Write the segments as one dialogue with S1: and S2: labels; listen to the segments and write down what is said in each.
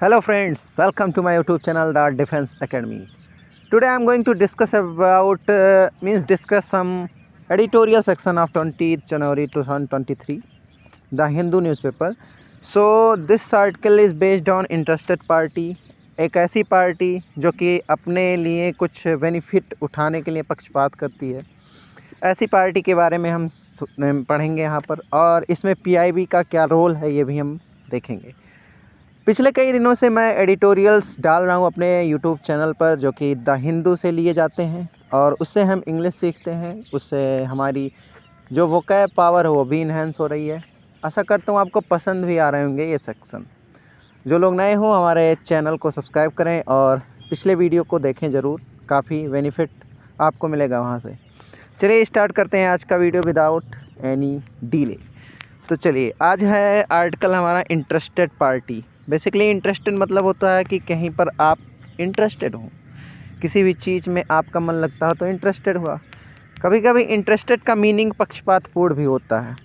S1: Hello friends, welcome to my YouTube channel The Defense Academy. Today I am going to discuss about discuss some editorial section of 20th January 2023, The Hindu newspaper. So this article is based on interested party, एक ऐसी party जो कि अपने लिए कुछ benefit उठाने के लिए पक्षपात करती है। ऐसी पार्टी के बारे में हम पढ़ेंगे यहाँ पर, और इसमें पीआईबी का क्या रोल है ये भी हम देखेंगे। पिछले कई दिनों से मैं एडिटोरियल्स डाल रहा हूँ अपने यूट्यूब चैनल पर, जो कि द हिंदू से लिए जाते हैं और उससे हम इंग्लिश सीखते हैं। उससे हमारी जो वोकैब पावर है वो भी इन्हेंस हो रही है। आशा करता हूँ आपको पसंद भी आ रहे होंगे ये सेक्शन। जो लोग नए हों हमारे चैनल को सब्सक्राइब करें और पिछले वीडियो को देखें ज़रूर, काफ़ी बेनिफिट आपको मिलेगा वहाँ से। चलिए स्टार्ट करते हैं आज का वीडियो विदाउट एनी डिले। तो चलिए, आज है आर्टिकल हमारा इंटरेस्टेड पार्टी। बेसिकली इंटरेस्टेड मतलब होता है कि कहीं पर आप इंटरेस्टेड हो, किसी भी चीज़ में आपका मन लगता हो तो इंटरेस्टेड हुआ। कभी कभी इंटरेस्टेड का मीनिंग पक्षपातपूर्ण भी होता है।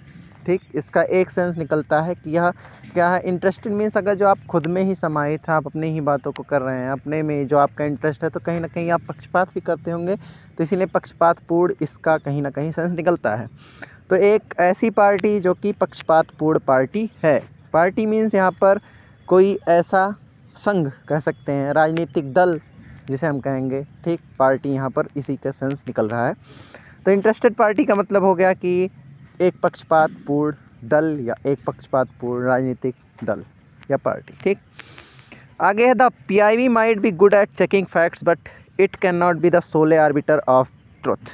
S1: ठीक, इसका एक सेंस निकलता है कि यह क्या है। इंटरेस्टेड मीन्स अगर जो आप खुद में ही समाहित हैं, आप अपनी ही बातों को कर रहे हैं, अपने में जो आपका इंटरेस्ट है, तो कहीं ना कहीं आप पक्षपात भी करते होंगे, तो इसीलिए पक्षपातपूर्ण इसका कहीं ना कहीं सेंस निकलता है। तो एक ऐसी पार्टी जो कि पक्षपातपूर्ण पार्टी है। पार्टी मीन्स यहाँ पर कोई ऐसा संघ कह सकते हैं, राजनीतिक दल जिसे हम कहेंगे। ठीक, पार्टी यहाँ पर इसी का सेंस निकल रहा है। तो इंटरेस्टेड पार्टी का मतलब हो गया कि एक पक्षपातपूर्ण दल या एक पक्षपातपूर्ण राजनीतिक दल या पार्टी। ठीक, आगे है the PIB might be good at checking facts but it can not be the Sole orbiter of truth.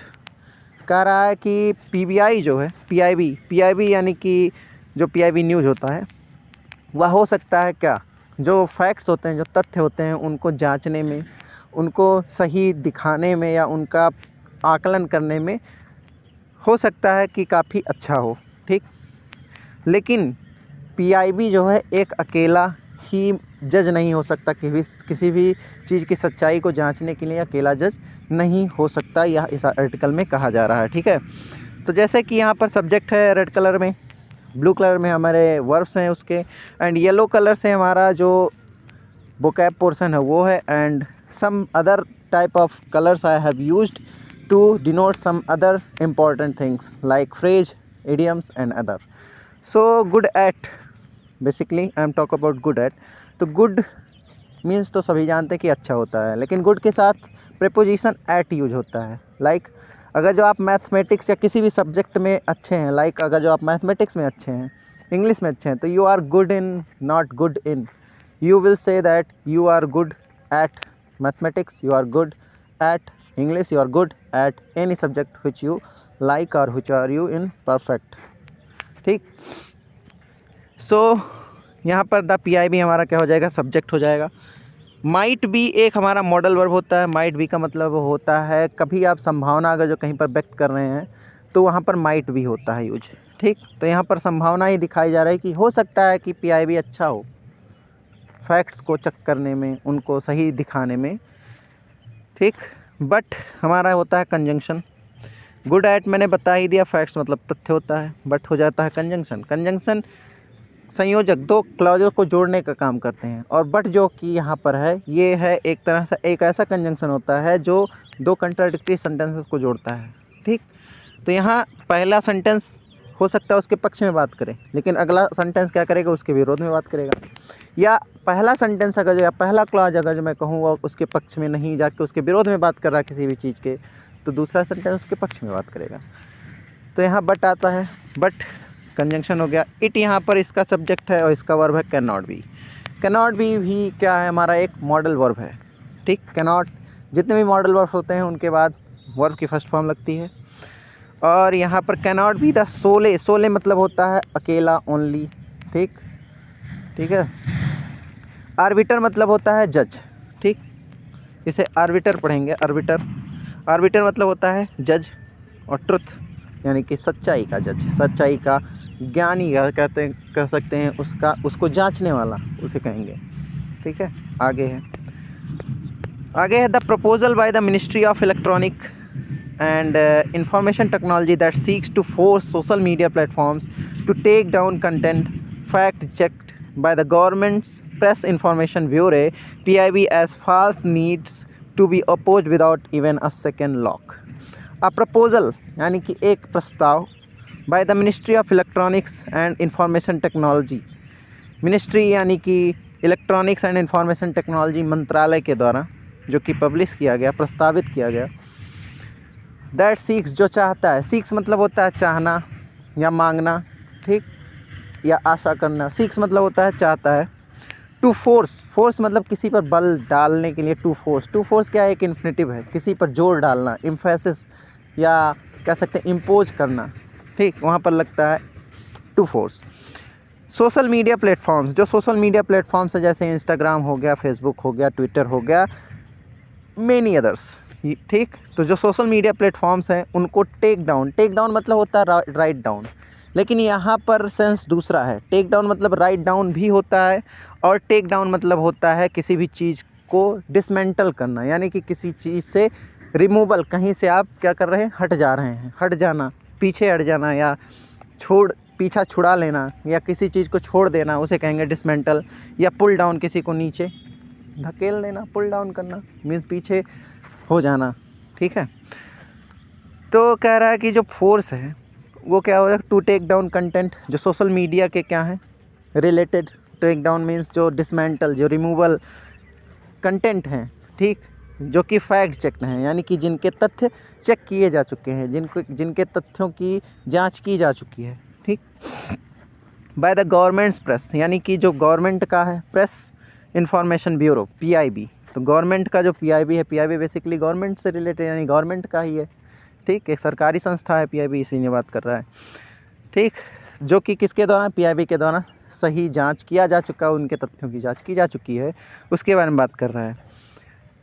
S1: कह रहा है कि पीबीआई जो है, पीआईबी यानी कि जो पीआईबी न्यूज़ होता है वह हो सकता है क्या, जो फैक्ट्स होते हैं, जो तथ्य होते हैं, उनको जांचने में, उनको सही दिखाने में या उनका आकलन करने में हो सकता है कि काफ़ी अच्छा हो। ठीक, लेकिन पीआईबी जो है एक अकेला ही जज नहीं हो सकता, कि किसी भी चीज़ की सच्चाई को जांचने के लिए अकेला जज नहीं हो सकता, यह इस आर्टिकल में कहा जा रहा है। ठीक है, तो जैसे कि यहाँ पर सब्जेक्ट है रेड कलर में, ब्लू कलर में हमारे वर्ब्स हैं उसके, एंड येलो कलर से हमारा जो वोकैब पोर्शन है वो है, and some other type of colours I have used to denote some other important things like phrase, idioms and other. So good at, basically I am talk about good at. तो good means तो सभी जानते हैं कि अच्छा होता है, लेकिन गुड के साथ प्रेपोजिशन एट यूज होता है। लाइक अगर जो आप मैथमेटिक्स या किसी भी सब्जेक्ट में अच्छे हैं, लाइक अगर जो आप मैथमेटिक्स में अच्छे हैं, इंग्लिश में अच्छे हैं, तो you are good in, not good in. You will say that you are good at mathematics, you are good at English, you are good at any subject which you like or which are you in perfect. ठीक, so यहाँ पर the PIB हमारा क्या हो जाएगा, subject हो जाएगा। Might भी एक हमारा मॉडल वर्ब होता है। माइट भी का मतलब होता है कभी आप संभावना अगर जो कहीं पर व्यक्त कर रहे हैं तो वहाँ पर माइट भी होता है यूज। ठीक, तो यहाँ पर संभावना ही दिखाई जा रही है कि हो सकता है कि पीआईबी अच्छा हो फैक्ट्स को चेक करने में, उनको सही दिखाने में। ठीक, बट हमारा होता है कंजंक्शन। गुड एट मैंने बता ही दिया, फैक्ट्स मतलब तथ्य होता है, बट हो जाता है कंजंक्शन। कंजंक्शन संयोजक, दो क्लॉजों को जोड़ने का काम करते हैं, और बट जो कि यहाँ पर है ये है एक तरह से एक ऐसा कंजंक्शन होता है जो दो कंट्राडिक्टरी सेंटेंसेस को जोड़ता है। ठीक, तो यहाँ पहला सेंटेंस हो सकता है उसके पक्ष में बात करें, लेकिन अगला सेंटेंस क्या करेगा, उसके विरोध में बात करेगा। या पहला सेंटेंस अगर जो, या पहला क्लॉज अगर जो मैं कहूँ वो उसके पक्ष में नहीं जाके उसके विरोध में बात कर रहा है किसी भी चीज़ के, तो दूसरा सेंटेंस उसके पक्ष में बात करेगा। तो यहाँ बट आता है, बट कंजंक्शन हो गया। इट यहाँ पर इसका सब्जेक्ट है और इसका वर्ब है can not be. Can not be भी क्या है, हमारा एक मॉडल वर्ब है। ठीक, कैन नॉट, जितने भी मॉडल वर्ब होते हैं उनके बाद वर्ब की फर्स्ट फॉर्म लगती है। और यहाँ पर कैन नॉट बी द सोले, सोले मतलब होता है अकेला, ओनली। ठीक, ठीक है। आर्बिटर मतलब होता है जज। ठीक, इसे आर्बिटर पढ़ेंगे, आर्बिटर। आर्बिटर मतलब होता है जज, और ट्रुथ यानी कि सच्चाई का जज, सच्चाई का ज्ञानी कह सकते हैं, उसको जांचने वाला उसे कहेंगे। ठीक है, आगे है the proposal by the ministry of electronic and information technology that seeks to force social media platforms to take down content fact checked by the government's Press Information Bureau PIB as false needs to be opposed without even a second lock. A proposal यानी कि एक प्रस्ताव by the Ministry of Electronics and Information Technology, ministry यानी कि electronics and information technology मंत्रालय के द्वारा जो कि पब्लिश किया गया, प्रस्तावित किया गया, दैट सीक्स जो चाहता है, सीक्स मतलब होता है चाहना या मांगना, ठीक, या आशा करना। सीक्स मतलब होता है चाहता है। टू फोर्स, फोर्स मतलब किसी पर बल डालने के लिए टू फोर्स। टू फोर्स क्या है? एक इन्फिनेटिव है, किसी पर जोर डालना, इम्फेसिस या कह सकते हैं इम्पोज करना, ठीक, वहाँ पर लगता है to force. Social media platforms, जो सोशल मीडिया प्लेटफॉर्म्स है जैसे इंस्टाग्राम हो गया, फेसबुक हो गया, ट्विटर हो गया, मेनी अदर्स, ठीक। तो जो सोशल मीडिया प्लेटफॉर्म्स हैं उनको टेक डाउन, टेक डाउन मतलब होता है राइट डाउन, लेकिन यहाँ पर सेंस दूसरा है। टेक डाउन मतलब राइट डाउन भी होता है, और टेक डाउन मतलब होता है किसी भी चीज़ को डिसमेंटल करना, यानी कि किसी चीज़ से रिमूवल, कहीं से आप क्या कर रहे हैं, हट जा रहे हैं, हट जाना, पीछे हट जाना या पीछा छुड़ा लेना, या किसी चीज़ को छोड़ देना, उसे कहेंगे डिसमेंटल। या पुल डाउन, किसी को नीचे धकेल देना, पुल डाउन करना मीन्स पीछे हो जाना, ठीक है। तो कह रहा है कि जो फोर्स है वो क्या होगा, टू टेक डाउन कंटेंट, जो सोशल मीडिया के क्या हैं रिलेटेड। टेक डाउन मीन्स जो डिसमेंटल, जो रिमूवल कंटेंट हैं, ठीक, जो कि फैक्ट चेक हैं, यानी कि जिनके तथ्य चेक किए जा चुके हैं, जिनके तथ्यों की जांच की जा चुकी है, ठीक। बाय द गवर्नमेंट्स प्रेस, यानी कि जो गवर्नमेंट का है प्रेस इंफॉर्मेशन ब्यूरो PIB। तो गवर्नमेंट का जो PIB है, PIB बेसिकली गवर्नमेंट से रिलेटेड, यानी गवर्नमेंट का ही है, ठीक, एक सरकारी संस्था है PIB, इसी बात कर रहा है, ठीक। जो कि किसके द्वारा, PIB के द्वारा सही जांच किया जा चुका है, उनके तथ्यों की जांच की जा चुकी है, उसके बारे में बात कर रहा है।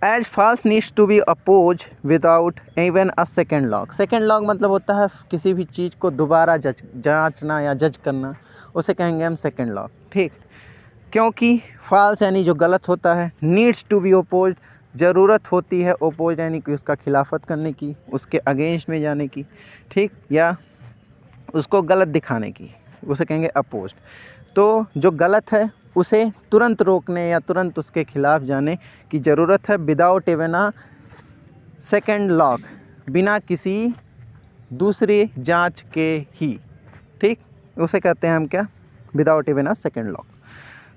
S1: As false needs to be opposed without even a second look. Second look मतलब होता है किसी भी चीज़ को दोबारा जांचना या जज करना, उसे कहेंगे हम सेकेंड लॉक, ठीक। क्योंकि फॉल्स यानी जो गलत होता है, नीड्स टू बी अपोज ज़रूरत होती है, अपोज यानी कि उसका खिलाफत करने की, उसके अगेंस्ट में जाने की, ठीक, या उसको गलत दिखाने की, उसे कहेंगे अपोज। तो जो गलत है उसे तुरंत रोकने या तुरंत उसके खिलाफ जाने की ज़रूरत है, without even a second lock, बिना किसी दूसरी जांच के ही, ठीक, उसे कहते हैं हम क्या, without even a second lock.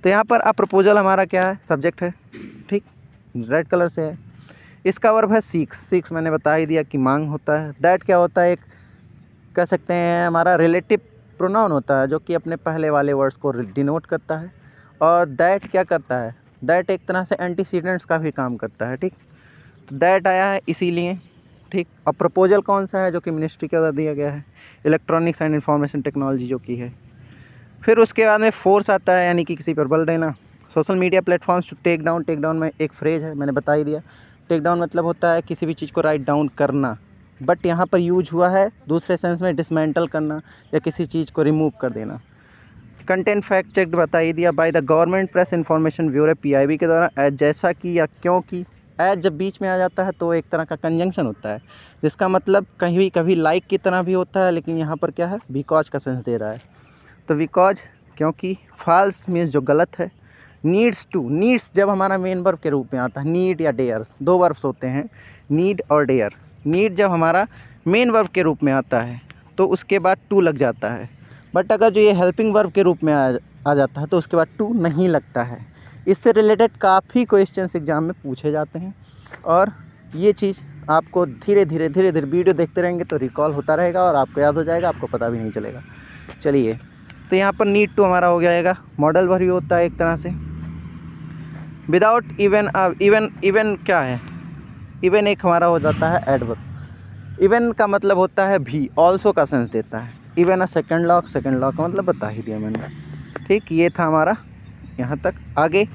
S1: तो यहाँ पर प्रपोजल हमारा क्या है, सब्जेक्ट है, ठीक, रेड कलर से है। इसका वर्ब है सीक्स, सीक्स मैंने बता ही दिया कि मांग होता है। दैट क्या होता है, एक कह सकते हैं हमारा रिलेटिव प्रोनाउन होता है, जो कि अपने पहले वाले वर्ड्स को डिनोट करता है। और दैट क्या करता है, दैट एक तरह से एंटीसीडेंट्स का भी काम करता है, ठीक। तो दैट आया है इसीलिए, ठीक। अब प्रपोजल कौन सा है, जो कि मिनिस्ट्री के द्वारा दिया गया है, इलेक्ट्रॉनिक्स एंड इंफॉर्मेशन टेक्नोलॉजी जो की है। फिर उसके बाद में फोर्स आता है, यानी कि किसी पर बल देना। Social media platforms to take down, take down में एक फ्रेज है, मैंने बता ही दिया। टेक डाउन मतलब होता है किसी भी चीज़ को राइट डाउन करना, बट यहाँ पर यूज हुआ है दूसरे सेंस में डिसमेंटल करना या किसी चीज़ को रिमूव कर देना। कंटेंट फैक्ट चेक बता ही दिया, by the government press information bureau PIB के द्वारा। एज जैसा कि या क्योंकि, एज जब बीच में आ जाता है तो एक तरह का कंजंक्शन होता है, जिसका मतलब कहीं कभी लाइक की तरह भी होता है, लेकिन यहाँ पर क्या है, बिकॉज का सेंस दे रहा है। तो बिकॉज क्योंकि, फॉल्स मीन्स जो गलत है, नीड्स टू, नीड्स जब हमारा मेन वर्ब के रूप में आता है, नीड या डेयर, दो वर्ब्स होते हैं, नीड और डेयर। नीड जब हमारा मेन वर्ब के रूप में आता है तो उसके बाद टू लग जाता है, बट अगर जो ये हेल्पिंग वर्ब के रूप में आ जाता है तो उसके बाद टू नहीं लगता है। इससे रिलेटेड काफ़ी क्वेश्चंस एग्जाम में पूछे जाते हैं, और ये चीज़ आपको धीरे धीरे वीडियो देखते रहेंगे तो रिकॉल होता रहेगा और आपको याद हो जाएगा, आपको पता भी नहीं चलेगा। चलिए, तो यहाँ पर नीड टू हमारा हो जाएगा, मॉडल वर्ब भी होता है एक तरह से। विदाउट इवन, इवन क्या है, इवन एक हमारा हो जाता है एडवर्ब। इवन का मतलब होता है भी, ऑल्सो का सेंस देता है। Even a second look, second lock का मतलब बता ही दिया मैंने, ठीक। ये था हमारा यहाँ तक। आगे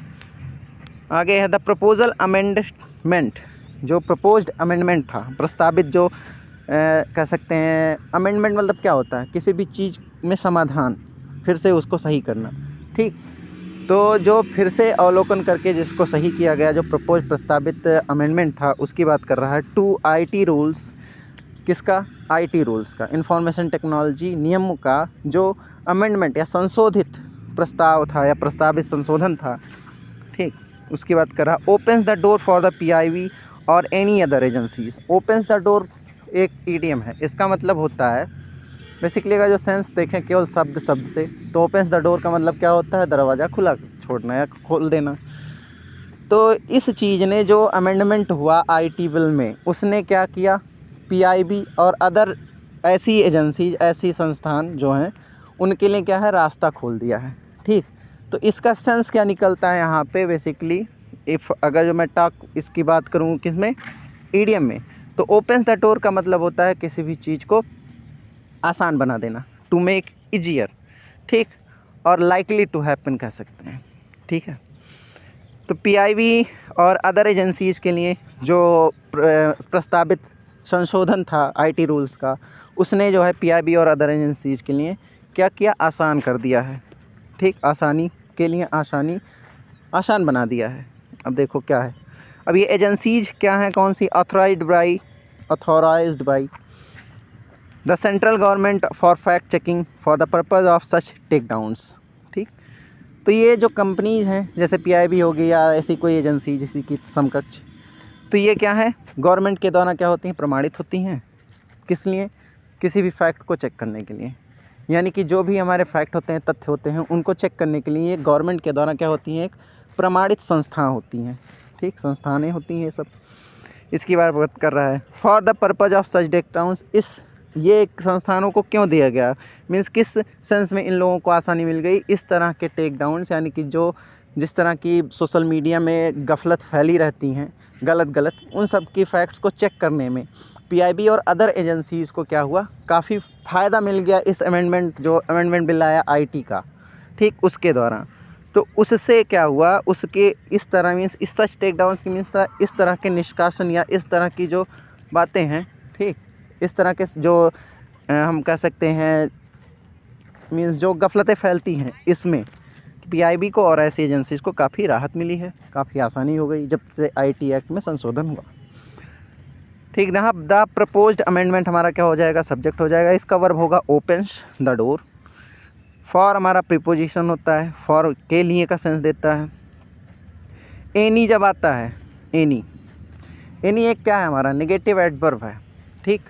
S1: है द प्रपोजल अमेंडमेंट, जो प्रपोज्ड अमेंडमेंट था, प्रस्तावित जो कह सकते हैं, अमेंडमेंट मतलब क्या होता है, किसी भी चीज़ में समाधान, फिर से उसको सही करना, ठीक। तो जो फिर से अवलोकन करके जिसको सही किया गया, जो प्रस्तावित अमेंडमेंट था, उसकी बात कर रहा है। टू IT रूल्स, किसका, IT रूल्स का, इंफॉर्मेशन टेक्नोलॉजी नियमों का जो अमेंडमेंट या संशोधित प्रस्ताव था या प्रस्तावित संशोधन था, ठीक, उसकी बात कर रहा। Opens the door for the PIB or any other agencies. Opens the door एक ईडीएम है, इसका मतलब होता है बेसिकली अगर जो सेंस देखें केवल शब्द से, तो ओपन्स द डोर का मतलब क्या होता है, दरवाज़ा खुला छोड़ना या खोल देना। तो इस चीज़ ने जो अमेंडमेंट हुआ आईटी बिल में, उसने क्या किया, पीआईबी और अदर ऐसी एजेंसी, ऐसी संस्थान जो हैं उनके लिए क्या है, रास्ता खोल दिया है। ठीक, तो इसका सेंस क्या निकलता है यहाँ पे बेसिकली, इफ़ अगर जो मैं इसकी बात करूँ किसमें, ईडीएम में, तो ओपन्स द डोर का मतलब होता है किसी भी चीज़ को आसान बना देना, टू मेक ईजियर। ठीक, और लाइकली टू हैपन कह सकते हैं। ठीक है, तो पीआईबी और अदर एजेंसीज़ के लिए जो प्रस्तावित संशोधन था आईटी रूल्स का, उसने जो है पीआईबी और अदर एजेंसीज़ के लिए क्या किया, आसान कर दिया है। ठीक, आसानी के लिए आसान बना दिया है। अब देखो क्या है, अब ये एजेंसीज़ क्या हैं, कौन सी, authorized by the central government for fact checking for the purpose of such take downs. ठीक, तो ये जो कंपनीज़ हैं जैसे पीआईबी होगी या ऐसी कोई एजेंसी जिसी की समकक्ष, तो ये क्या है, गवर्नमेंट के द्वारा क्या होती हैं, प्रमाणित होती हैं। किस लिए, किसी भी फैक्ट को चेक करने के लिए, यानी कि जो भी हमारे फैक्ट होते हैं, तथ्य होते हैं, उनको चेक करने के लिए गवर्नमेंट के द्वारा क्या होती हैं, एक प्रमाणित संस्था होती हैं। ठीक, संस्थानें होती हैं सब, इसकी बात कर रहा है। For the purpose of such take downs, ये संस्थानों को क्यों दिया गया, मीन्स किस सेंस में इन लोगों को आसानी मिल गई, इस तरह के टेक डाउन्स, यानी कि जो जिस तरह की सोशल मीडिया में गफलत फैली रहती हैं, गलत उन सब की फैक्ट्स को चेक करने में पीआईबी और अदर एजेंसीज़ को क्या हुआ, काफ़ी फ़ायदा मिल गया इस अमेंडमेंट बिल आया आईटी का। ठीक, उसके द्वारा, तो उससे क्या हुआ, उसके इस तरह मीन्स इस सच टेक डाउन्स की मीन्स इस तरह के निष्कासन या इस तरह की जो बातें हैं, ठीक, इस तरह के जो हम कह सकते हैं मीन्स जो गफलतें फैलती हैं, इसमें पीआईबी को और ऐसी एजेंसीज़ को काफ़ी राहत मिली है, काफ़ी आसानी हो गई जब से आईटी एक्ट में संशोधन हुआ। ठीक, यहाँ द प्रपोज्ड अमेंडमेंट हमारा क्या हो जाएगा, सब्जेक्ट हो जाएगा, इसका वर्ब होगा ओपन्स द डोर। फॉर हमारा प्रीपोजिशन होता है, फॉर के लिए का सेंस देता है। एनी जब आता है, एनी एक क्या है, हमारा नेगेटिव एडवर्ब है। ठीक,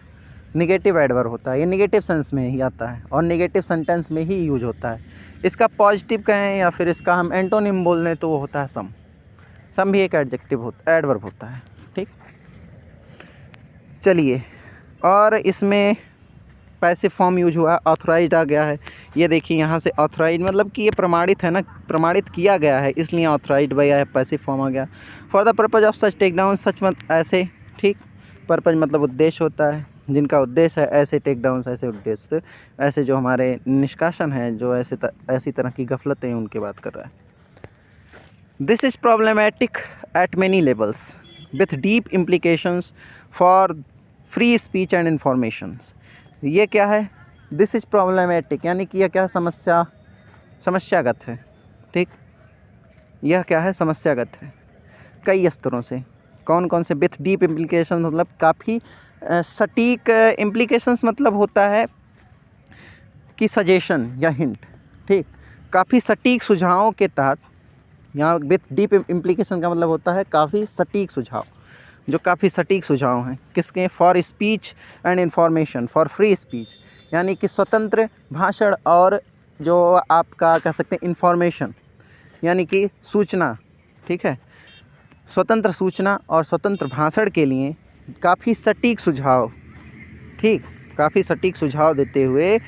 S1: नेगेटिव एडवर्ब होता है, ये नेगेटिव सेंस में ही आता है और नेगेटिव सेंटेंस में ही यूज होता है। इसका पॉजिटिव कहें या फिर इसका हम एंटोनिम बोल लें तो वो होता है सम भी एक एडवर्ब होता है। ठीक, चलिए, और इसमें पैसिव फॉर्म यूज हुआ, ऑथराइज्ड आ गया है। ये देखिए यहाँ से ऑथराइज मतलब कि ये प्रमाणित है ना, प्रमाणित किया गया है, इसलिए ऑथराइज्ड बाय आया, पैसिव फॉर्म आ गया। For the purpose of such takedown, such मत ऐसे। ठीक, पर्पज़ मतलब उद्देश्य होता है, जिनका उद्देश्य है ऐसे टेक डाउन, ऐसे उद्देश्य, ऐसे जो हमारे निष्कासन है, जो ऐसी तरह की गफलतें हैं, उनकी बात कर रहा है। This is problematic eight many levels with deep implications for free speech and informations. ये क्या है, दिस इज़ प्रॉब्लमेटिक, यानी कि यह क्या समस्यागत है। ठीक, यह क्या है, समस्यागत है कई स्तरों से। कौन से, विथ डीप इम्प्लीकेशन मतलब काफ़ी सटीक, इम्प्लीकेशंस मतलब होता है कि सजेशन या हिंट। ठीक, काफ़ी सटीक सुझावों के तहत, यहाँ विथ डीप इम्प्लीकेशन का मतलब होता है काफ़ी सटीक सुझाव, जो काफ़ी सटीक सुझाव हैं किसके, for speech and information, for free speech, यानी कि स्वतंत्र भाषण और जो आपका कह सकते हैं इंफॉर्मेशन, यानी कि सूचना। ठीक है, स्वतंत्र सूचना और स्वतंत्र भाषण के लिए काफ़ी सटीक सुझाव। ठीक, काफ़ी सटीक सुझाव देते हुए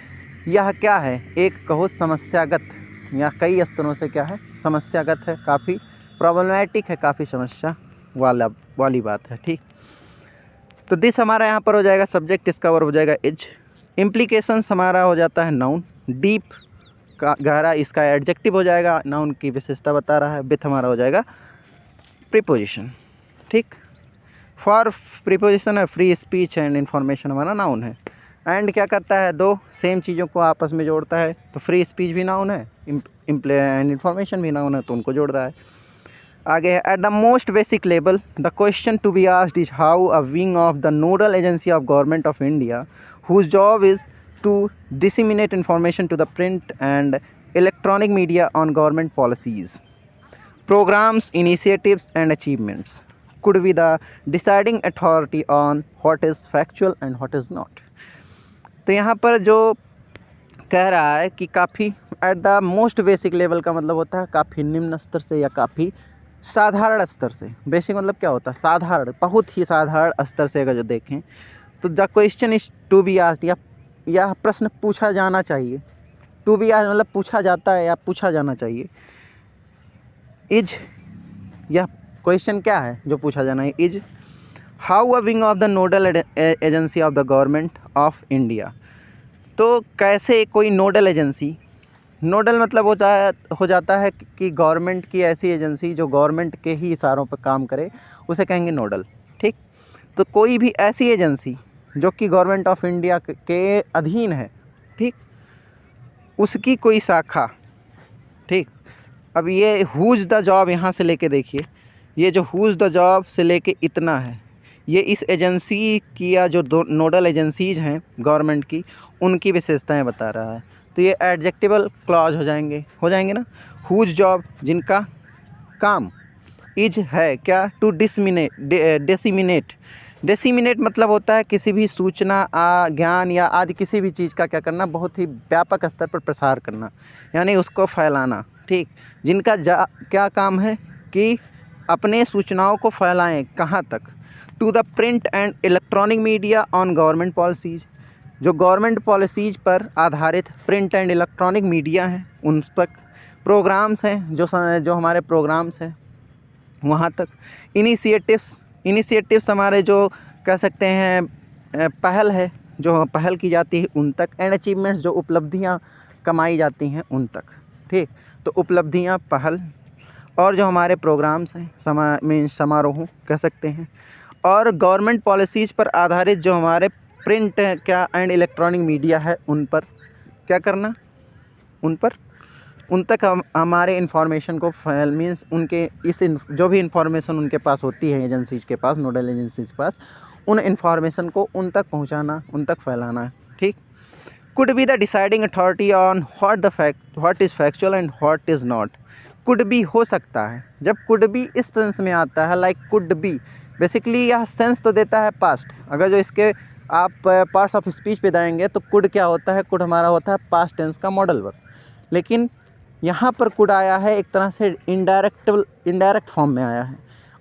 S1: यह क्या है, एक कहो समस्यागत, या कई स्तरों से क्या है, समस्यागत है, काफ़ी प्रॉब्लमैटिक है, काफ़ी समस्या वाली बात है। ठीक, तो दिस हमारा यहाँ पर हो जाएगा सब्जेक्ट, इसका वर्ब हो जाएगा इज। इम्प्लीकेशंस हमारा हो जाता है नाउन, डीप का गहरा, इसका एडजेक्टिव हो जाएगा, नाउन की विशेषता बता रहा है। विथ हमारा हो जाएगा प्रीपोजिशन। ठीक, फॉर प्रीपोजिशन है, फ्री स्पीच एंड इन्फॉर्मेशन हमारा नाउन है। एंड क्या करता है, दो सेम चीज़ों को आपस में जोड़ता है, तो फ्री स्पीच भी नाउन है, एंड इन्फॉर्मेशन भी नाउन है, तो उनको जोड़ रहा है। आगे है, at the most basic level the question to be asked is how a wing of the nodal agency of government of India whose job is to disseminate information to the print and electronic media on government policies programs, initiatives and achievements could be the deciding authority on what is factual and what is not. तो यहाँ पर जो कह रहा है कि काफ़ी eight the most basic level का मतलब होता है काफ़ी निम्न स्तर से या काफ़ी साधारण स्तर से। बेसिक मतलब क्या होता है? साधारण, बहुत ही साधारण स्तर से अगर जो देखें तो the question is to be asked, या प्रश्न पूछा जाना चाहिए। टू बी आस्क्ड मतलब पूछा जाता है या पूछा जाना चाहिए। इज, यह क्वेश्चन क्या है जो पूछा जाना है? Is how a wing of the nodal agency of the government of India. तो कैसे कोई नोडल एजेंसी, नोडल मतलब हो जाता है कि गवर्नमेंट की ऐसी एजेंसी जो गवर्नमेंट के ही इशारों पर काम करे, उसे कहेंगे नोडल। ठीक, तो कोई भी ऐसी एजेंसी जो कि गवर्नमेंट ऑफ इंडिया के अधीन है, ठीक, उसकी कोई शाखा। ठीक, अब ये हुज द जॉब यहाँ से लेके देखिए, ये जो हुज द जॉब से लेके इतना है, ये इस एजेंसी की या जो दो नोडल एजेंसीज हैं गवर्नमेंट की, उनकी विशेषताएं बता रहा है। तो ये एडजेक्टिवल क्लॉज हो जाएंगे ना। हुज जॉब, जिनका काम, इज है क्या? To disseminate. डेसिमिनेट मतलब होता है किसी भी सूचना, ज्ञान या आदि किसी भी चीज़ का क्या करना, बहुत ही व्यापक स्तर पर प्रसार करना, यानी उसको फैलाना। ठीक, जिनका क्या काम है कि अपने सूचनाओं को फैलाएं, कहाँ तक? To the print and electronic media on government policies, जो गवर्नमेंट पॉलिसीज़ पर आधारित प्रिंट एंड इलेक्ट्रॉनिक मीडिया हैं उन तक। प्रोग्राम्स हैं जो हमारे प्रोग्राम्स हैं वहाँ तक। इनिशिएटिव्स हमारे जो कह सकते हैं पहल है, जो पहल की जाती है उन तक। एंड अचीवमेंट्स, जो उपलब्धियाँ कमाई जाती हैं उन तक। ठीक, तो उपलब्धियाँ, पहल, और जो हमारे प्रोग्राम्स हैं समारोह कह सकते हैं, और गवर्नमेंट पॉलिसीज़ पर आधारित जो हमारे प्रिंट क्या एंड इलेक्ट्रॉनिक मीडिया है, उन पर क्या करना, उन तक हमारे इन्फॉर्मेशन को मीन्स उनके जो भी इन्फॉर्मेशन उनके पास होती है एजेंसीज के पास, नोडल एजेंसीज के पास, उन इन्फॉर्मेशन को उन तक पहुंचाना, उन तक फैलाना। ठीक, could be the deciding authority on what is factual and what is not. Could be हो सकता है, जब कुड बी इस सेंस में आता है, लाइक कुड बी, बेसिकली यह सेंस तो देता है पास्ट। अगर जो इसके आप पार्ट्स ऑफ स्पीच पे जाएंगे तो कुड क्या होता है? कुड हमारा होता है पास्ट टेंस का मॉडल वर्ब, लेकिन यहाँ पर कुड आया है एक तरह से इनडायरेक्ट फॉर्म में आया है,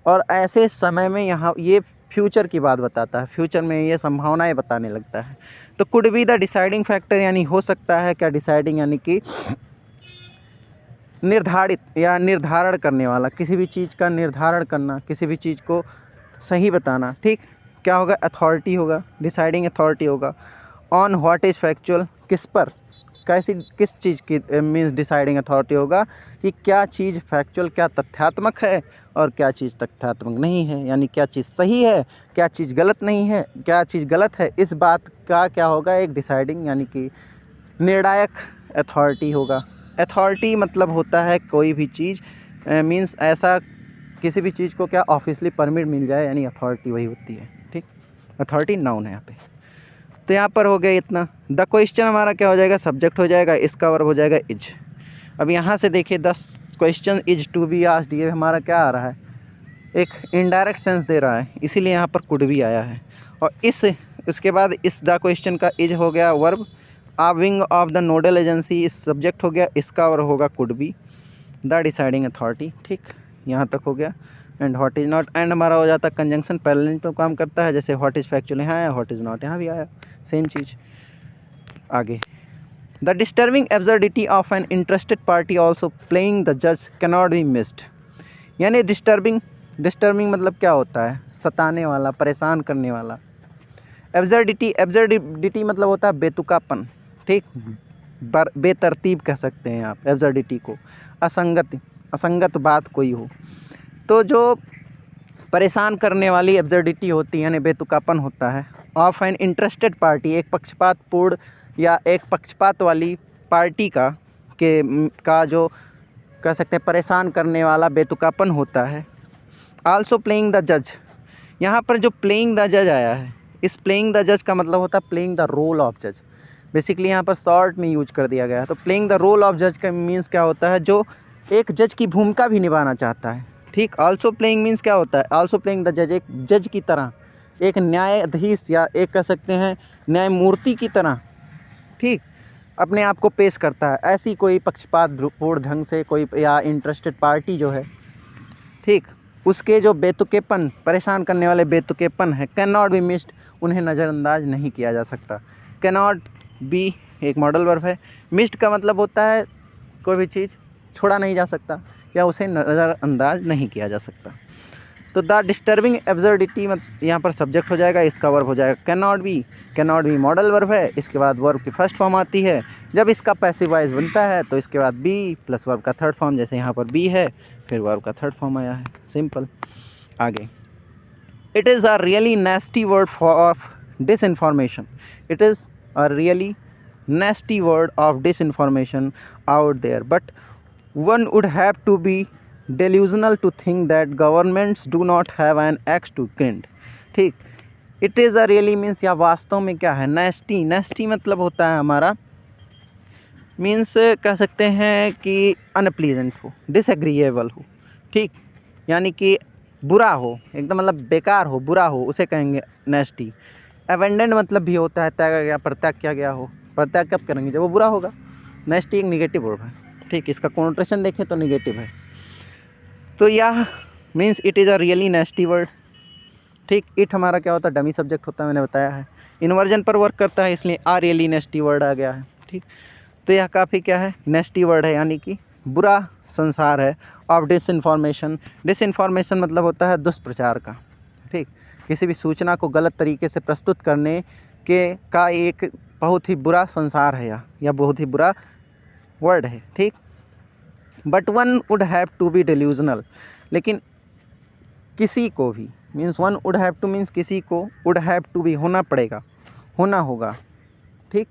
S1: और ऐसे समय में यहाँ ये फ्यूचर की बात बताता है, फ्यूचर में ये संभावनाएं बताने लगता है। तो could be the deciding factor, यानी हो सकता है क्या? डिसाइडिंग यानी कि निर्धारित या निर्धारण करने वाला, किसी भी चीज़ का निर्धारण करना, किसी भी चीज़ को सही बताना। ठीक, क्या होगा? अथॉरिटी होगा, डिसाइडिंग अथॉरिटी होगा। ऑन व्हाट इज़ फैक्चुअल, किस पर, किस चीज़ की मीन्स डिसाइडिंग अथॉरिटी होगा कि क्या चीज़ फैक्चुअल, क्या तथ्यात्मक है, और क्या चीज़ तथ्यात्मक नहीं है, यानी क्या चीज़ सही है, क्या चीज़ गलत नहीं है, क्या चीज़ गलत है। इस बात का क्या होगा? एक डिसाइडिंग यानी कि निर्णायक अथॉरिटी होगा। अथॉरिटी मतलब होता है कोई भी चीज़ मीन्स ऐसा किसी भी चीज़ को क्या ऑफिशियली परमिट मिल जाए, यानी अथॉरिटी वही होती है। ठीक, अथॉरिटी नाउन है यहाँ पे। तो यहाँ पर हो गया इतना। द क्वेश्चन हमारा क्या हो जाएगा? सब्जेक्ट हो जाएगा, इसका वर्ब हो जाएगा इज। अब यहाँ से देखिए 10 question is to be asked, ये हमारा क्या आ रहा है? एक इनडायरेक्ट सेंस दे रहा है, इसीलिए यहाँ पर कुड भी आया है। और इसके बाद इस द क्वेश्चन का इज हो गया verb, a wing of the nodal agency इस सब्जेक्ट हो गया, इसका और होगा could be the deciding authority. ठीक, यहाँ तक हो गया। And what is not, and हमारा हो जाता कंजंक्शन पैरेलल तो काम करता है, जैसे व्हाट इज़ फैक्चुअल यहाँ आया, व्हाट इज़ नॉट यहाँ भी आया, सेम चीज़। आगे, the disturbing absurdity of an interested party also playing the जज कैनॉट बी मिस्ड, यानी डिस्टर्बिंग मतलब क्या होता है? सताने वाला, परेशान करने वाला। एब्सर्डिटी मतलब होता है बेतुकापन। ठीक, बेतरतीब कह सकते हैं आप एब्सर्डिटी को, असंगत बात कोई हो। तो जो परेशान करने वाली एब्सर्डिटी होती है, यानी बेतुकापन होता है, ऑफ एन इंटरेस्टेड पार्टी, एक पक्षपातपूर्ण या एक पक्षपात वाली पार्टी का जो कह सकते हैं परेशान करने वाला बेतुकापन होता है। आल्सो प्लेइंग द जज, यहाँ पर जो प्लेइंग द जज आया है, इस प्लेइंग द जज का मतलब होता है प्लेइंग द रोल ऑफ जज। बेसिकली यहाँ पर शॉर्ट में यूज कर दिया गया है। तो प्लेइंग द रोल ऑफ जज का मीन्स क्या होता है? जो एक जज की भूमिका भी निभाना चाहता है। ठीक, ऑल्सो प्लेइंग मीन्स क्या होता है, ऑल्सो प्लेइंग द जज, एक जज की तरह, एक न्यायाधीश या एक कह सकते हैं न्यायमूर्ति की तरह, ठीक, अपने आप को पेश करता है। ऐसी कोई पक्षपातपूर्ण ढंग से कोई या इंटरेस्टेड पार्टी जो है, ठीक, उसके जो बेतुकेपन, परेशान करने वाले बेतुकेपन है, कैन नॉट बी मिस्ड, उन्हें नज़रअंदाज नहीं किया जा सकता। कैन नॉट बी एक मॉडल वर्ब है। मिस्ड का मतलब होता है कोई भी चीज़ छोड़ा नहीं जा सकता या उसे नज़रअंदाज नहीं किया जा सकता। तो द डिस्टर्बिंग एब्सर्डिटी यहाँ पर सब्जेक्ट हो जाएगा, इसका वर्ब हो जाएगा can not be modal verb है। इसके बाद वर्ब की फर्स्ट फॉर्म आती है। जब इसका पैसिव वॉइस बनता है तो इसके बाद बी प्लस वर्ब का थर्ड फॉर्म, जैसे यहाँ पर बी है फिर वर्ब का थर्ड फॉर्म आया है, सिंपल। आगे, it is a really नेस्टी word for disinformation. It is a really nasty word of disinformation out there, but one would have to be delusional to think that governments do not have an axe to grind। ठीक, it is a really means या वास्तव में क्या है, nasty मतलब होता है हमारा मीन्स कह सकते हैं कि अनप्लीजेंट हो, डिसएग्रीएबल हो, ठीक, यानी कि बुरा हो, एकदम मतलब बेकार हो, बुरा हो, उसे कहेंगे नेस्टी। अबेंडेंड मतलब भी होता है त्यागा गया, परित्याग किया गया हो। परित्याग कब करेंगे, जब वो बुरा होगा। नेस्टी एक निगेटिव वर्ब है, ठीक, इसका कॉन्ट्रेशन देखें तो निगेटिव है। तो यह means it is a really नेस्टी word. ठीक, इट हमारा क्या होता है, डमी सब्जेक्ट होता है, मैंने बताया है। इन्वर्जन पर वर्क करता है, इसलिए आ रियली नेस्टी वर्ड आ गया है। ठीक, तो यह काफ़ी क्या है, नेस्टी वर्ड है, यानी कि बुरा संसार है। ऑफ डिसइंफॉर्मेशन मतलब होता है दुष्प्रचार का। ठीक, किसी भी सूचना को गलत तरीके से प्रस्तुत करने के का एक बहुत ही बुरा संसार है या बहुत ही बुरा वर्ड है। ठीक, but one would have to be delusional, लेकिन किसी को भी means one would have to means किसी को, वुड हैव टू बी होना पड़ेगा, होना होगा। ठीक,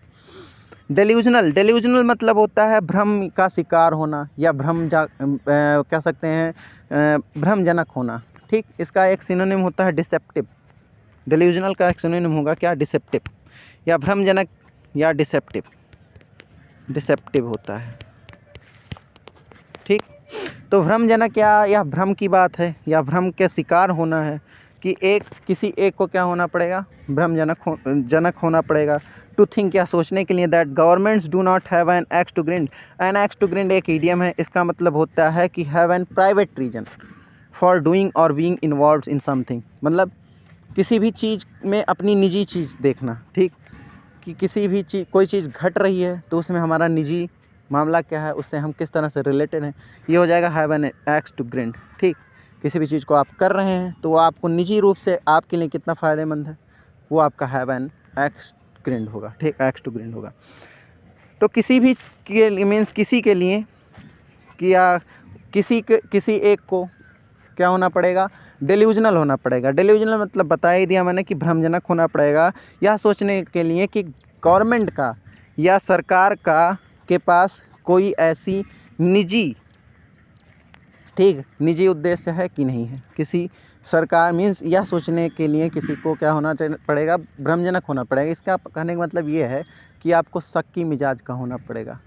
S1: डेल्यूजनल मतलब होता है भ्रम का शिकार होना या कह सकते हैं भ्रमजनक होना। ठीक, इसका एक सिनोनिम होता है डिसेप्टिव। डेल्यूजनल का एक सिनोनिम होगा क्या, डिसेप्टिव, या भ्रमजनक या डिसेप्टिव होता है। ठीक, तो भ्रमजनक या भ्रम की बात है या भ्रम के शिकार होना है कि किसी एक को क्या होना पड़ेगा, भ्रमजनक होना पड़ेगा। टू थिंक, या सोचने के लिए, that governments do not have an axe to grind. An axe to grind एक ईडियम है, इसका मतलब होता है कि have an private reason for doing और बीइंग इन्वॉल्व्ड इन समथिंग, मतलब किसी भी चीज़ में अपनी निजी चीज़ देखना। ठीक, कि किसी भी चीज़, कोई चीज़ घट रही है तो उसमें हमारा निजी मामला क्या है, उससे हम किस तरह से रिलेटेड हैं, ये हो जाएगा have an axe to grind. ठीक, किसी भी चीज़ को आप कर रहे हैं तो वो आपको निजी रूप से आपके लिए कितना फ़ायदेमंद है, वो आपका हैव एन एक्स ग्रिंड होगा। ठीक, एक्स टू ग्रिंड होगा। तो किसी भी के मीन्स किसी के लिए कि या किसी एक को क्या होना पड़ेगा, डेल्यूजनल होना पड़ेगा। डेल्यूजनल मतलब बता ही दिया मैंने कि भ्रमजनक होना पड़ेगा, यह सोचने के लिए कि गवर्नमेंट का या सरकार का के पास कोई ऐसी निजी उद्देश्य है कि नहीं है। किसी सरकार मीन्स यह सोचने के लिए किसी को क्या होना पड़ेगा, भ्रमजनक होना पड़ेगा। इसका कहने का मतलब ये है कि आपको शक की मिजाज का होना पड़ेगा।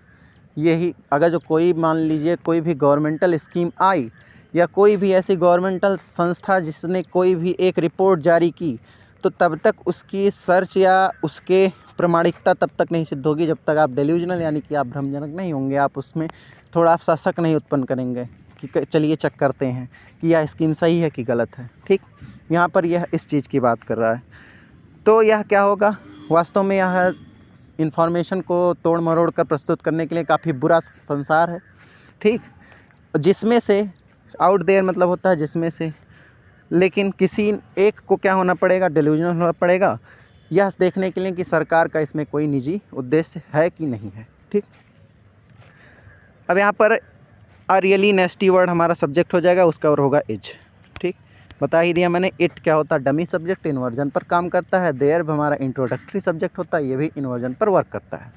S1: यही अगर जो कोई मान लीजिए कोई भी गवर्नमेंटल स्कीम आई या कोई भी ऐसी गवर्नमेंटल संस्था जिसने कोई भी एक रिपोर्ट जारी की, तो तब तक उसकी सर्च या उसके प्रमाणिकता तब तक नहीं सिद्ध होगी जब तक आप डेल्यूजनल यानी कि आप भ्रमजनक नहीं होंगे। आप उसमें थोड़ा सा शक नहीं उत्पन्न करेंगे कि चलिए चेक करते हैं कि यह स्कीम सही है कि गलत है। ठीक, यहाँ पर यह इस चीज़ की बात कर रहा है। तो यह क्या होगा, वास्तव में यह इन्फॉर्मेशन को तोड़ मरोड़ कर प्रस्तुत करने के लिए काफ़ी बुरा संसार है। ठीक, जिसमें से आउट देयर मतलब होता है जिसमें से, लेकिन किसी एक को क्या होना पड़ेगा, डेल्यूजनल होना पड़ेगा, यह देखने के लिए कि सरकार का इसमें कोई निजी उद्देश्य है कि नहीं है। ठीक, अब यहाँ पर आ रियली नेस्टी वर्ड हमारा सब्जेक्ट हो जाएगा, उसका और होगा इज। ठीक, बता ही दिया मैंने। इट क्या होता है, डमी सब्जेक्ट, इन्वर्जन पर काम करता है। देयर हमारा इंट्रोडक्टरी सब्जेक्ट होता है, ये भी इन्वर्जन पर वर्क करता है।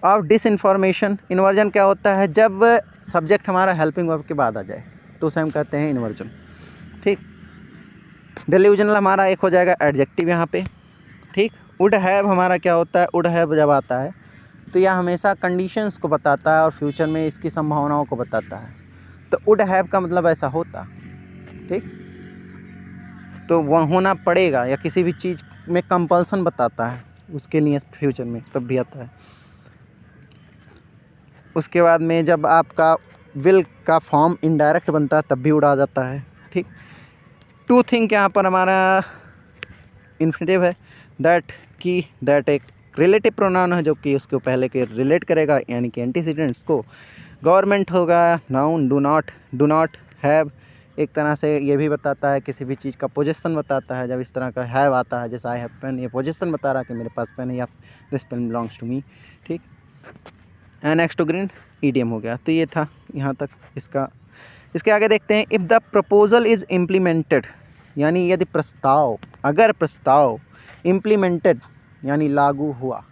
S1: अब डिसइंफॉर्मेशन, इन्वर्जन क्या होता है, जब सब्जेक्ट हमारा हेल्पिंग वर्ब के बाद आ जाए तो उसे हम कहते हैं इन्वर्जन। ठीक, डेल्यूजनल हमारा एक हो जाएगा एडजेक्टिव यहाँ पे। ठीक, वुड हैव हमारा क्या होता है, वुड हैव जब आता है तो यह हमेशा कंडीशंस को बताता है और फ्यूचर में इसकी संभावनाओं को बताता है। तो वुड हैव का मतलब ऐसा होता, ठीक। तो वह होना पड़ेगा या किसी भी चीज़ में कंपल्सन बताता है उसके लिए फ्यूचर में, तब भी आता है। उसके बाद में जब आपका विल का फॉर्म इनडायरेक्ट बनता है तब भी उड़ा जाता है, ठीक। टू थिंक यहाँ पर हमारा इन्फिनेटिव है, दैट एक रिलेटिव प्रोनाउन है जो कि उसको पहले के रिलेट करेगा, यानी कि एंटीसीडेंट्स को। गवर्नमेंट होगा नाउन, डू नॉट, हैव एक तरह से ये भी बताता है, किसी भी चीज़ का पोजीशन बताता है। जब इस तरह का हैव आता है, जैसे आई हैव पेन, ये पोजीशन बता रहा है कि मेरे पास पेन है या this pen belongs to me, ठीक। And next to green idiom हो गया। तो ये था यहाँ तक इसका। इसके आगे देखते हैं, if the proposal is implemented, यानी यदि प्रस्ताव, अगर प्रस्ताव इम्प्लीमेंटेड यानी लागू हुआ,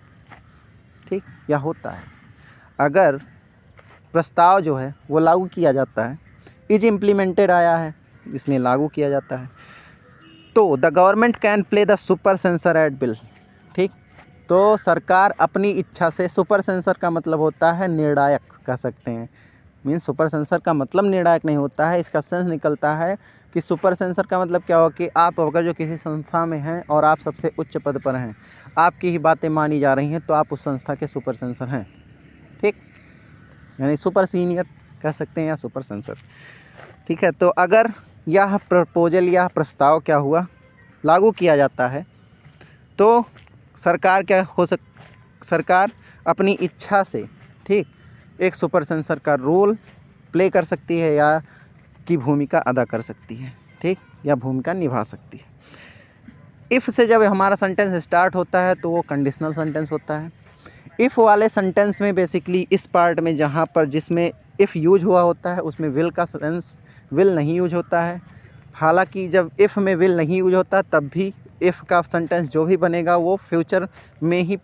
S1: ठीक, या होता है। अगर प्रस्ताव जो है वो लागू किया जाता है, इज इम्प्लीमेंटेड आया है इसलिए लागू किया जाता है, तो the government can play the super censor at will, ठीक। तो सरकार अपनी इच्छा से, सुपर सेंसर का मतलब होता है निर्णायक, कह सकते हैं। मीन्स सुपर सेंसर का मतलब निर्णायक नहीं होता है, इसका सेंस निकलता है कि सुपर सेंसर का मतलब क्या हो कि आप अगर जो किसी संस्था में हैं और आप सबसे उच्च पद पर हैं, आपकी ही बातें मानी जा रही हैं, तो आप उस संस्था के सुपर सेंसर हैं, ठीक। यानी सुपर सीनियर कह सकते हैं या सुपर सेंसर, ठीक है। तो अगर यह प्रपोजल या प्रस्ताव क्या हुआ, लागू किया जाता है, तो सरकार क्या हो सरकार अपनी इच्छा से, ठीक, एक सुपर सेंसर का रोल प्ले कर सकती है या की भूमिका अदा कर सकती है, ठीक, या भूमिका निभा सकती है। इफ़ से जब हमारा सेंटेंस स्टार्ट होता है तो वो कंडीशनल सेंटेंस होता है। इफ़ वाले सेंटेंस में बेसिकली इस पार्ट में जहाँ पर जिसमें इफ़ यूज हुआ होता है उसमें विल का सेंस, विल नहीं यूज होता है। हालांकि जब इफ़ में विल नहीं यूज होता तब भी इफ़ का सेंटेंस जो भी बनेगा वो फ्यूचर में ही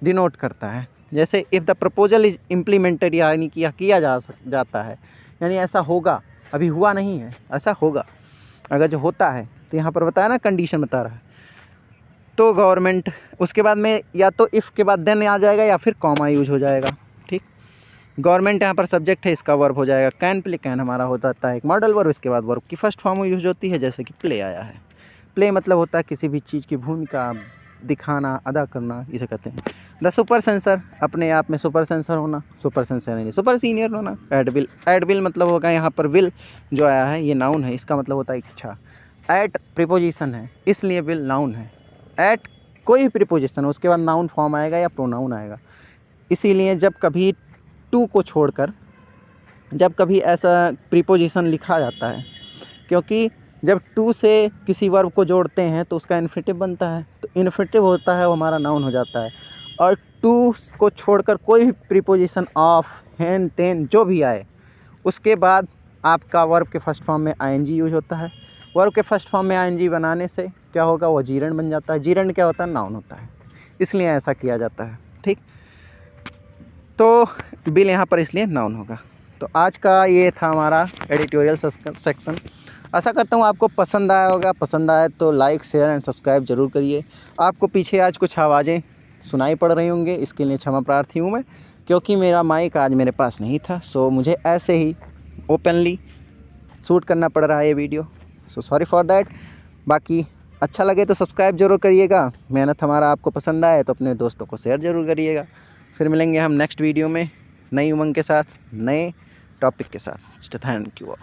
S1: डिनोट करता है। जैसे if the proposal is implemented, यानी कि किया जाता है, यानी ऐसा होगा, अभी हुआ नहीं है, ऐसा होगा। अगर जो होता है तो यहाँ पर बताया ना, कंडीशन बता रहा है, तो गवर्नमेंट, उसके बाद में या तो इफ़ के बाद देन आ जाएगा या फिर कॉमा यूज हो जाएगा, ठीक। गवर्नमेंट यहाँ पर सब्जेक्ट है, इसका वर्ब हो जाएगा कैन प्ले। कैन हमारा होता है एक मॉडल वर्ब, इसके बाद वर्ब की फर्स्ट फॉर्म यूज होती है, जैसे कि प्ले आया है। प्ले मतलब होता है किसी भी चीज़ की भूमिका दिखाना, अदा करना, इसे कहते हैं। द सुपर सेंसर, अपने आप में सुपर सेंसर होना, सुपर सेंसर नहीं सुपर सीनियर होना। एट विल मतलब होगा, यहाँ पर विल जो आया है ये नाउन है, इसका मतलब होता है इच्छा। एट प्रीपोजिशन है इसलिए विल नाउन है। एट कोई भी प्रीपोजिशन, उसके बाद नाउन फॉर्म आएगा या प्रोनाउन आएगा। इसीलिए जब कभी टू को छोड़कर जब कभी ऐसा प्रीपोजिशन लिखा जाता है, क्योंकि जब टू से किसी वर्ब को जोड़ते हैं तो उसका इन्फिनेटिव बनता है, तो इन्फिनेटिव होता है वो हमारा नाउन हो जाता है। और टू को छोड़कर कोई भी प्रीपोजिशन ऑफ, हैन, टेन जो भी आए, उसके बाद आपका वर्ब के फर्स्ट फॉर्म में आईएनजी यूज होता है। वर्ब के फर्स्ट फॉर्म में आईएनजी बनाने से क्या होगा, वो जीरण बन जाता है। जीरण क्या होता है, नाउन होता है, इसलिए ऐसा किया जाता है, ठीक। तो बिल यहाँ पर इसलिए नाउन होगा। तो आज का ये था हमारा एडिटोरियल सेक्शन। आशा करता हूँ आपको पसंद आया होगा। पसंद आया तो लाइक, शेयर एंड सब्सक्राइब ज़रूर करिए। आपको पीछे आज कुछ आवाज़ें सुनाई पड़ रही होंगे, इसके लिए क्षमा प्रार्थी हूँ मैं, क्योंकि मेरा माइक आज मेरे पास नहीं था। सो मुझे ऐसे ही ओपनली शूट करना पड़ रहा है ये video, so sorry for that. बाकी अच्छा लगे तो सब्सक्राइब जरूर करिएगा। मेहनत हमारा आपको पसंद आए तो अपने दोस्तों को शेयर ज़रूर करिएगा। फिर मिलेंगे हम नेक्स्ट वीडियो में नई उमंग के साथ, नए टॉपिक के साथ। Thank you.